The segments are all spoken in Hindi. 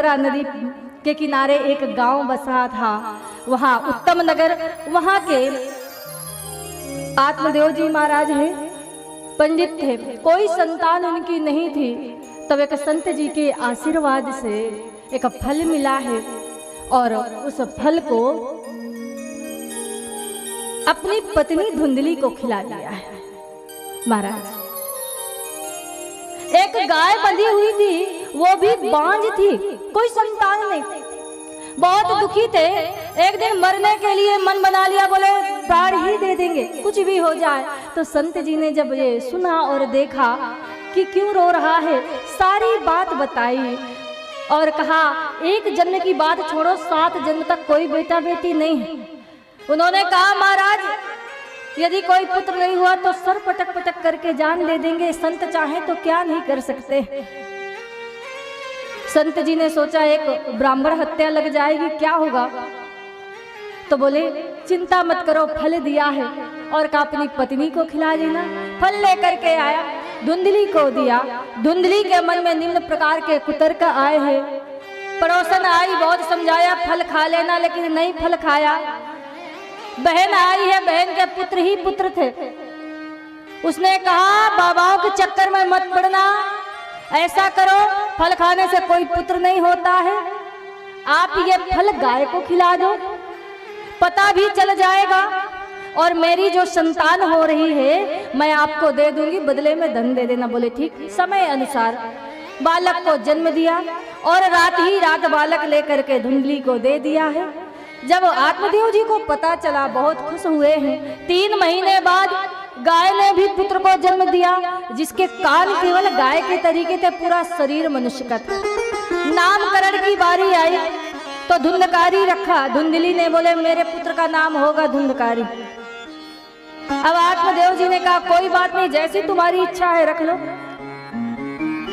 घग्गरा नदी के किनारे एक गांव बसा था। वहां उत्तम नगर, वहां के आत्मदेव जी महाराज हैं, पंडित थे, कोई संतान उनकी नहीं थी। तब एक संत जी के आशीर्वाद से एक फल मिला है और उस फल को अपनी पत्नी धुंधली को खिला दिया है। महाराज एक गाय बंधी हुई थी, वो भी बांझ थी, कोई संतान नहीं, बहुत दुखी थे। एक दिन मरने के लिए मन बना लिया, बोले प्राण ही दे देंगे कुछ भी हो जाए। तो संत जी ने जब ये सुना और देखा कि क्यों रो रहा है, सारी बात बताई और कहा एक जन्म की बात छोड़ो, 7 जन्म तक कोई बेटा बेटी नहीं है। उन्होंने कहा महाराज यदि कोई पुत्र नहीं हुआ तो सर पटक पटक करके जान दे देंगे, संत चाहे तो क्या नहीं कर सकते। संत जी ने सोचा एक ब्राह्मण हत्या लग जाएगी, क्या होगा। तो बोले चिंता मत करो, फल दिया है और कहा अपनी पत्नी को खिला देना। फल लेकर के आया, धुंधली को दिया। धुंधली के मन में निम्न प्रकार के कुतर्क आए हैं। पड़ोसन आई, बहुत समझाया फल खा लेना, लेकिन नहीं फल खाया। बहन आई है, बहन के पुत्र ही पुत्र थे। उसने कहा बाबाओं के चक्कर में मत पड़ना, ऐसा करो फल खाने से कोई पुत्र नहीं होता है, आप ये फल गाय को खिला दो, पता भी चल जाएगा और मेरी जो संतान हो रही है मैं आपको दे दूंगी, बदले में धन दे देना। बोले ठीक। समय अनुसार बालक को जन्म दिया और रात ही रात बालक लेकर के धुंधली को दे दिया है। जब आत्मदेव जी को पता चला बहुत खुश हुए हैं। 3 महीने बाद गाय ने भी पुत्र को जन्म दिया, जिसके कान केवल गाय के तरीके थे, पूरा शरीर मनुष्य का था। नामकरण की बारी आई तो धुंधकारी रखा। धुंधली ने बोले मेरे पुत्र का नाम होगा धुंधकारी। अब आत्मदेव जी ने कहा कोई बात नहीं, जैसी तुम्हारी इच्छा है रख लो।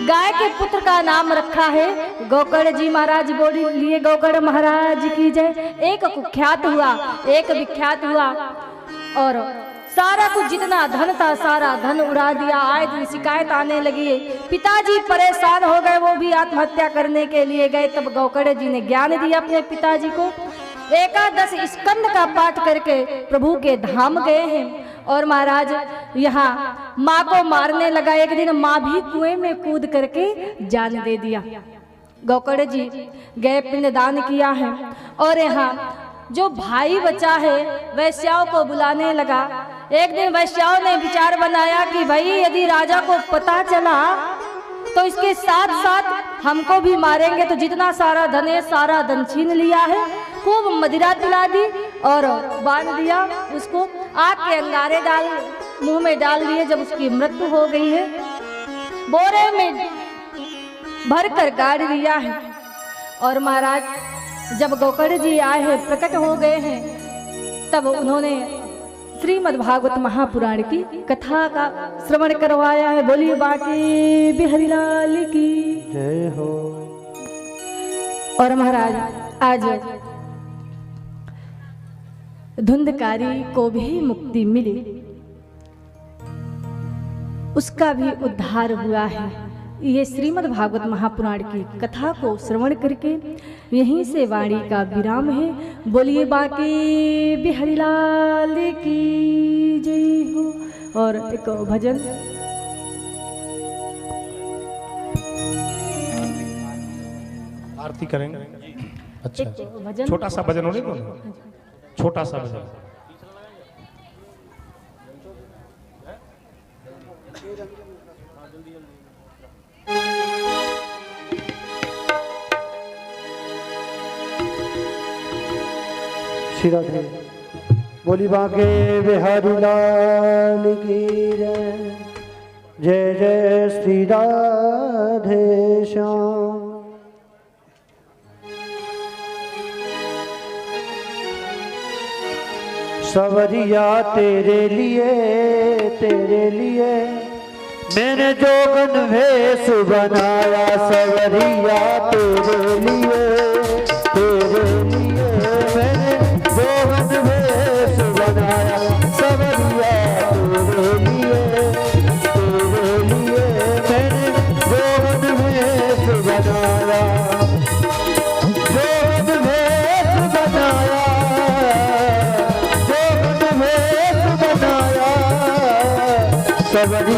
गाय के पुत्र का नाम रखा है गोकर्ण जी महाराज। बोली लिए गोकर्ण महाराज की जय। एक कुख्यात हुआ, एक विख्यात हुआ और सारा कुछ जितना धन था सारा धन उड़ा दिया। आए दिन शिकायत आने लगी, पिताजी परेशान हो गए, वो भी आत्महत्या करने के लिए गए। तब गोकर्ण जी ने ज्ञान दिया अपने पिताजी को। 11 स्कंद का पाठ करके प्रभु के धाम गए हैं और महाराज यहाँ माँ को मारने लगा। एक दिन माँ भी कुएं में कूद करके जान दे दिया। गोकर्ण जी गए, पिंडदान किया है और यहाँ जो भाई बचा है वैश्याओं को बुलाने लगा। एक दिन वैश्याओं ने विचार बनाया कि भाई यदि राजा को पता चला तो इसके साथ साथ हमको भी मारेंगे, तो जितना सारा धन है सारा धन छीन लिया है। खूब मदिरा पिला दी और बांध दिया उसको, आग के अंगारे डाल मुंह में डाल दिए। जब उसकी मृत्यु हो गई है बोरे में भर कर गाड़ दिया है। और महाराज जब गोकर्ण जी आए हैं, प्रकट हो गए हैं, तब उन्होंने श्रीमद् भागवत महापुराण की कथा का श्रवण करवाया है। बोलिए बाकी बिहारी लाल की जय हो। और महाराज आज धुंधकारी को भी मुक्ति मिली, उसका भी उद्धार हुआ है। ये श्रीमद् भागवत महापुराण की कथा को श्रवण करके यहीं से वाणी का विराम है। बोलिए बाकी बिहारी लाल की जय हो। और एक भजन आरती करेंगे। अच्छा छोटा सा भजन होने को, छोटा सा भजन। श्री राधे। बोली बाके बिहारी लाल की जय। जय जय श्री राधे श्याम। सवरिया तेरे लिए मैंने जोगन भेष बनाया। सवरिया तेरे लिए मैंने जोगन भेष बनाया। सवरिया तेरे लिए मैंने जोगन भेष बनाया। सवरिया